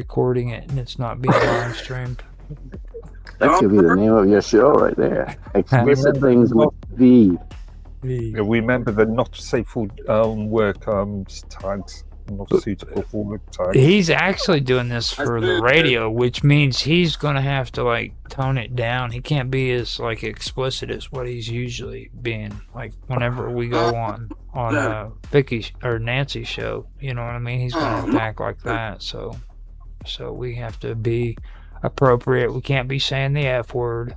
recording it and it's not being live streamed. That could be the name of your show right there. Explicit things with V. Remember the not safe for work tags, not suitable for work tags. He's actually doing this for the radio, which means he's gonna have to like tone it down. He can't be as like explicit as what he's usually being. Like whenever we go on Vicky or Nancy's show, you know what I mean? He's gonna have to act like that. So we have to be appropriate. We can't be saying the F word.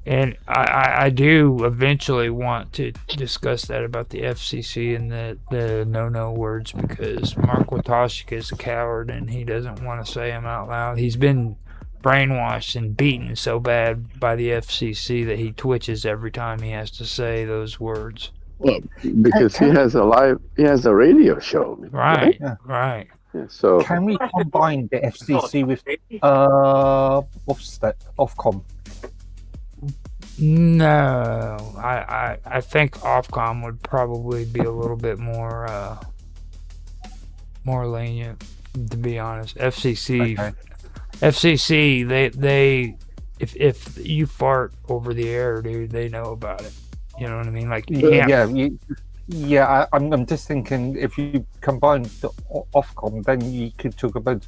And I do eventually want to discuss that about the FCC and the no words, because Mark Watashik is a coward and he doesn't want to say them out loud. He's been brainwashed and beaten so bad by the FCC that he twitches every time he has to say those words. Well, because he has a radio show. Right. Yeah, so can we combine the FCC with Ofcom? No, I think Ofcom would probably be a little bit more lenient, to be honest. FCC, they if you fart over the air, dude, they know about it. You know what I mean? Like, I'm just thinking if you combine the Ofcom, then you could talk about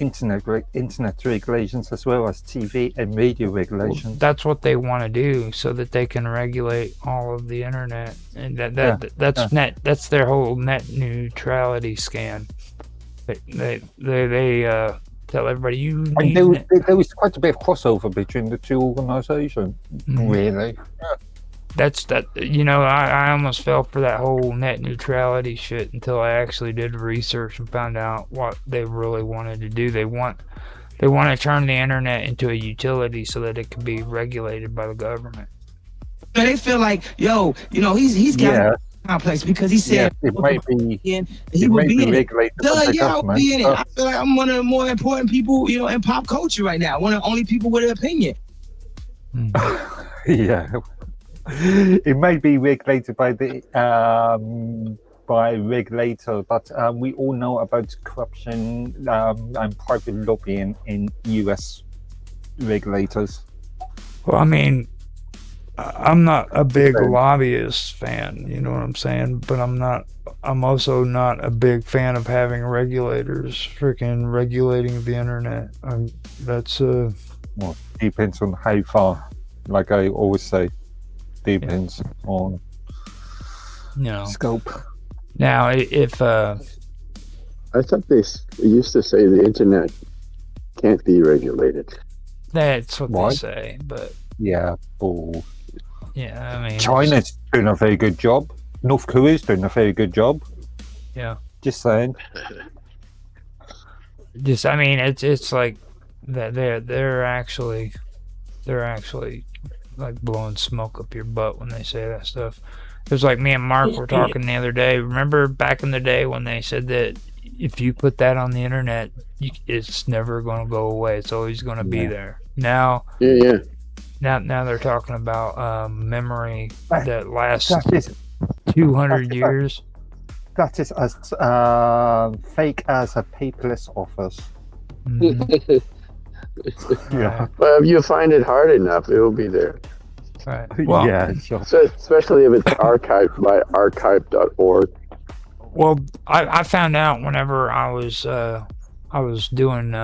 internet regulations as well as TV and radio regulations. Well, that's what they want to do, so that they can regulate all of the internet, and that's their whole net neutrality scan. They tell everybody you need. And there was quite a bit of crossover between the two organisations, really. That's I almost fell for that whole net neutrality shit until I actually did research and found out what they really wanted to do. They want to turn the internet into a utility so that it can be regulated by the government. They feel like, he's got a complex because he said it might be regulated by the government. Be in it. I feel like I'm one of the more important people, in pop culture right now. One of the only people with an opinion. Yeah. It may be regulated by the regulator, but we all know about corruption and private lobbying in US regulators. Well, I mean, I'm not a big lobbyist fan, you know what I'm saying? But I'm also not a big fan of having regulators freaking regulating the internet. Well, depends on how far, like I always say. Depends on scope. Now, if I thought they used to say the internet can't be regulated. That's what they say, but bull. Yeah, I mean, China's doing a very good job. North Korea's doing a very good job. Yeah, just saying. I mean, it's like that. They're actually like blowing smoke up your butt when they say that stuff. It was like me and Mark were talking the other day. Remember back in the day when they said that if you put that on the internet, it's never going to go away. It's always going to be there. Now, now they're talking about memory that lasts 200 years. That is as fake as a paperless office. Mm-hmm. Well, if you find it hard enough, it will be there. Right. Well, sure. So especially if it's archived by archive.org. Well, I found out whenever I was doing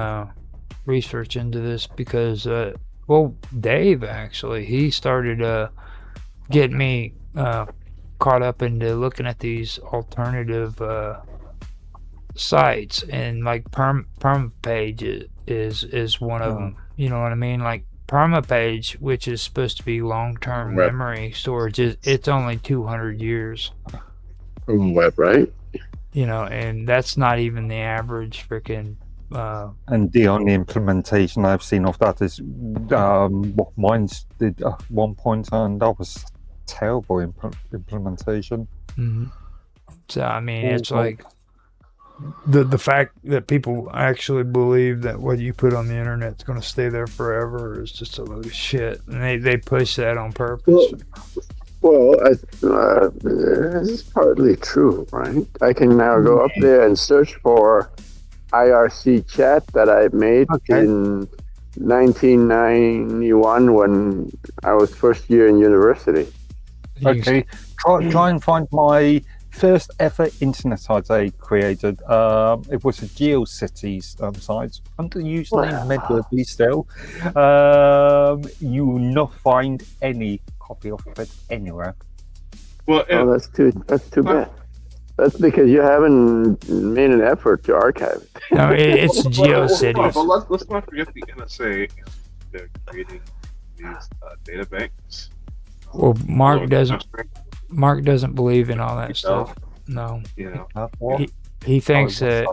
research into this because Dave actually he started getting me caught up into looking at these alternative sites, and like PermaPage is one of them. You know what I mean? Like PermaPage, which is supposed to be long-term memory storage, it's only 200 years. From web, right? And that's not even the average freaking. And the only implementation I've seen of that is what Minds did at one point, and that was terrible implementation. Mm-hmm. So I mean, it's like the fact that people actually believe that what you put on the internet is going to stay there forever is just a load of shit, and they push that on purpose. Well, this is partly true, right? I can now go up there and search for IRC chat that I made in 1991 when I was first year in university. Okay, try and find my first ever internet site I created. It was a GeoCities site under the username Medwebby still. You will not find any copy of it anywhere. Well, that's too bad. That's because you haven't made an effort to archive it. No, it's GeoCities. But let's not forget the NSA. They're creating these data banks. Well, Mark doesn't believe in all that stuff. No. You know. He thinks that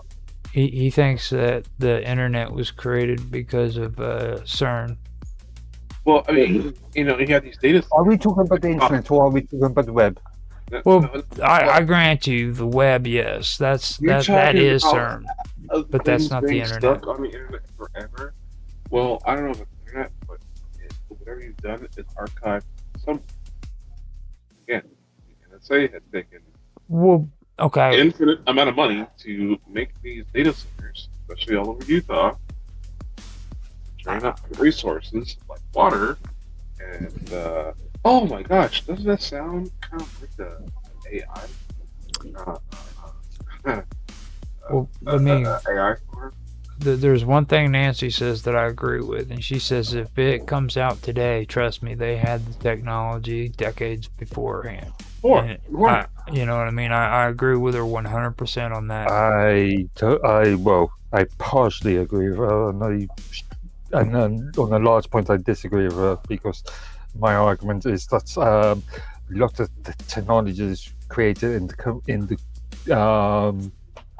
he thinks that the internet was created because of CERN. Well, I mean, you have these data. Are we talking about the internet or are we talking about the web? Well, I grant you the web. Yes, that is CERN, but that's not the internet. Stuck on the internet forever. Well, I don't know about the internet, but whatever you've done is archived. Again, the NSA has taken infinite amount of money to make these data centers, especially all over Utah, drain up resources like water, and oh my gosh, doesn't that sound kind of like the AI? AI farm? There's one thing Nancy says that I agree with, and she says if it comes out today, trust me, they had the technology decades beforehand. You know what I mean? I agree with her 100% on that. I partially agree with her, and then on a large point I disagree with her because my argument is that a lot of the technology is created in the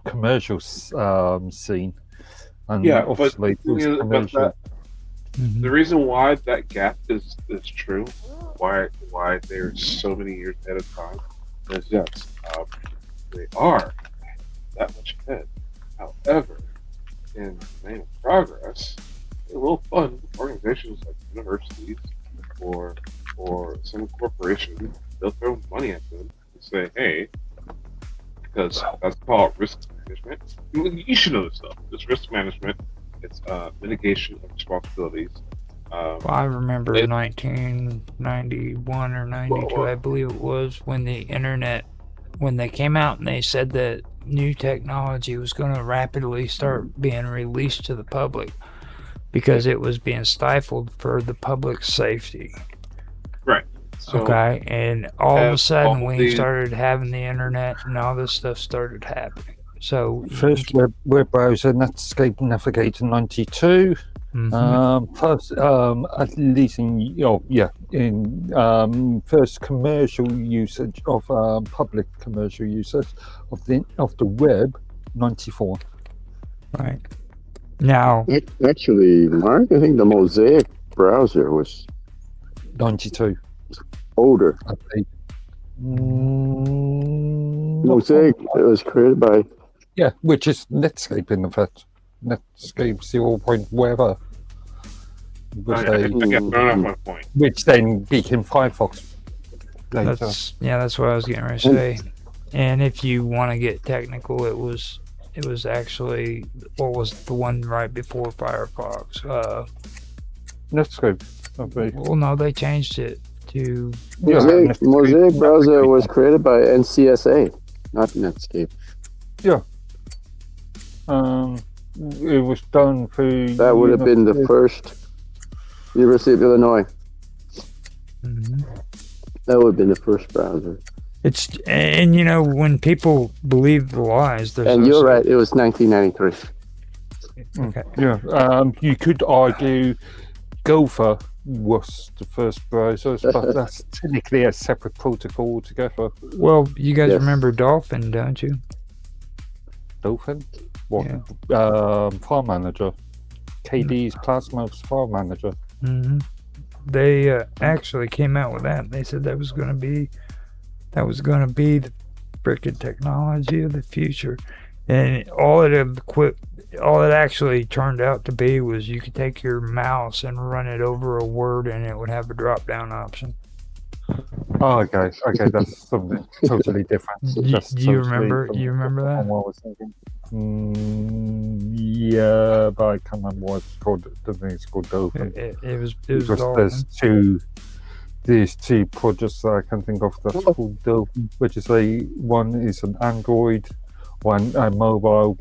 commercial scene. And obviously the reason why that gap is true, why they're so many years ahead of time, is yes, they are that much ahead. However, in the name of progress, they will fund organizations like universities or some corporation. They'll throw money at them and say, hey, because that's called risk management. You should know this stuff. It's risk management. It's mitigation of responsibilities. I remember 1991 or 92, I believe it was, when the internet, when they came out and they said that new technology was going to rapidly start being released to the public because it was being stifled for the public safety. Right. So, and all of a sudden we started having the internet and all this stuff started happening. So first web browser, Netscape Navigator 92. First, at least in first commercial usage of public commercial usage of the web, 94. Right. Now, actually, Mark, I think the Mosaic browser was 92. Older. I think. Mosaic was created by. Yeah, which is Netscape in effect. Netscape 0. whatever. Which then became Firefox later. That's what I was getting ready to say. And if you want to get technical, it was actually what was the one right before Firefox? Netscape. Well, no, they changed it to Mosaic browser was created by NCSA, not Netscape. Yeah. It was done through. That would have been the first. University of Illinois. That would have been the first browser. And when people believe the lies, and you're right. It was 1993. Okay. Yeah. You could argue Gopher was the first browser, but that's technically a separate protocol altogether. Well, you guys remember Dolphin, don't you? Dolphin? What? Yeah. File Manager. KD's Plasma's File Manager. They actually came out with that. They said that was going to be the frickin' technology of the future, and all it actually turned out to be was you could take your mouse and run it over a word, and it would have a drop down option. Oh, okay, that's something totally different. That's Do you totally remember? something You remember different from that? what I was thinking. Yeah, but I can't remember what it's called. The thing it's called Dolphin. It was Because Dolphin. there's two projects that I can think of that's called Dolphin, which is one is an Android, one a mobile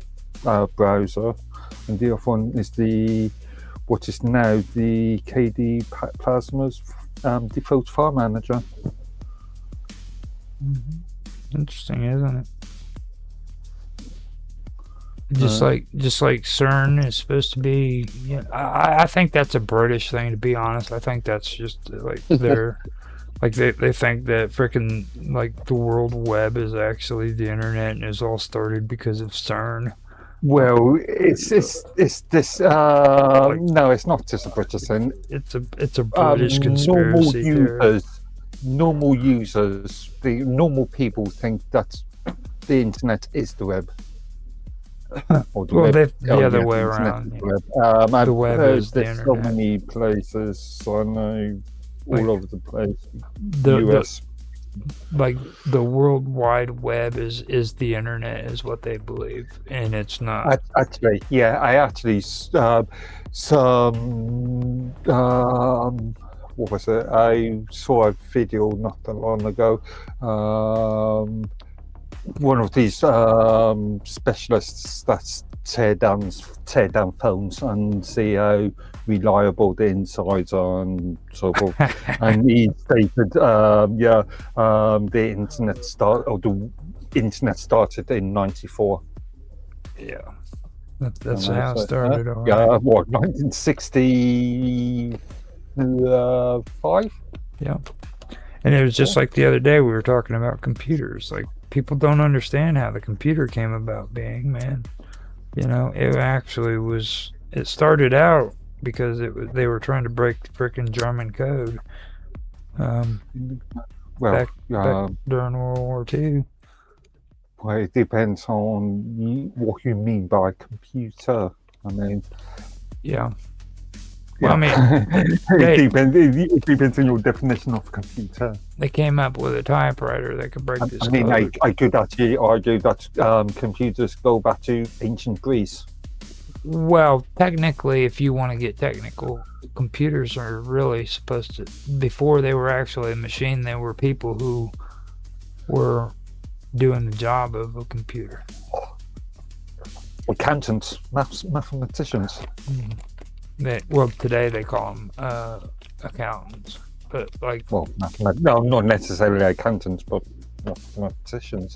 browser, and the other one is what is now the KD Plasma's default file manager. Interesting, isn't it? Just like CERN is supposed to be. Yeah, I think that's a British thing. To be honest, I think that's just like they're like they think that freaking like the World Web is actually the internet and is all started because of CERN. Well, it's this. No, it's not just a British thing. It's a British conspiracy theory. Normal users, the normal people think that the internet is the web. Or the web. The other way around. The web is the there's so internet. many places I know all over the place. The US. Like the World Wide Web is the internet, is what they believe, and it's not. Actually, yeah, I actually what was it? I saw a video not that long ago. One of these specialists that tear down phones and see how reliable the insides are and so forth. And he stated, the internet started in '94. Yeah, that's how it started. Yeah, what 1965? Yeah, and it was just like the other day we were talking about computers. Like people don't understand how the computer came about being, man. You know, it actually was. It started out because they were trying to break the freaking German code. Back during World War II. Well, it depends on what you mean by computer. I mean, yeah. Well, I mean, it depends on your definition of computer. They came up with a typewriter that could break this code. I mean, I could actually argue that computers go back to ancient Greece. Well, technically, if you want to get technical, computers are really supposed to, before they were actually a machine, they were people who were doing the job of a computer. Accountants, mathematicians. Well, today they call them accountants, but like... Well, no, not necessarily accountants, but mathematicians.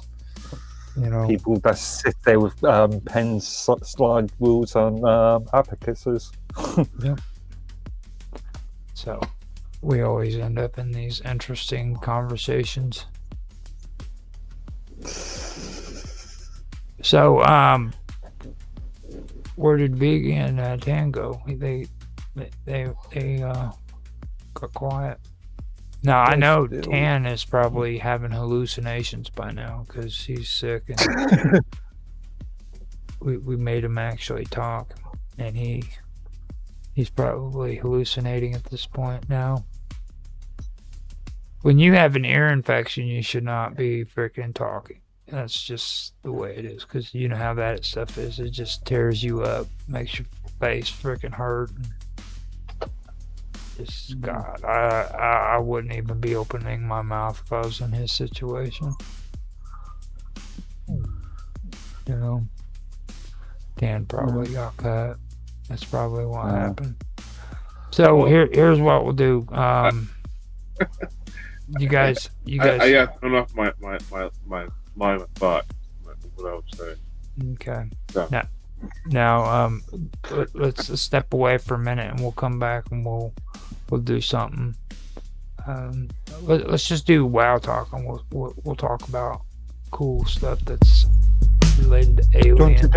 You know, people that sit there with pens, slide rules, and abacuses. Yeah. So we always end up in these interesting conversations. So, where did Big and Tan go? They got quiet. Now I know Tan is probably having hallucinations by now because he's sick, and we made him actually talk, and he's probably hallucinating at this point now. When you have an ear infection, you should not be freaking talking. That's just the way it is, because you know how that stuff is. It just tears you up, makes your face freaking hurt. Just, God, I wouldn't even be opening my mouth if I was in his situation. You know, Dan probably got cut. That's probably what happened. So here's what we'll do. You guys. I got thrown off my thought. What I was saying. Okay. So. Now, let's step away for a minute, and we'll come back and we'll do something. Let's just do WoW talk, and we'll talk about cool stuff that's related to aliens. Do you want to do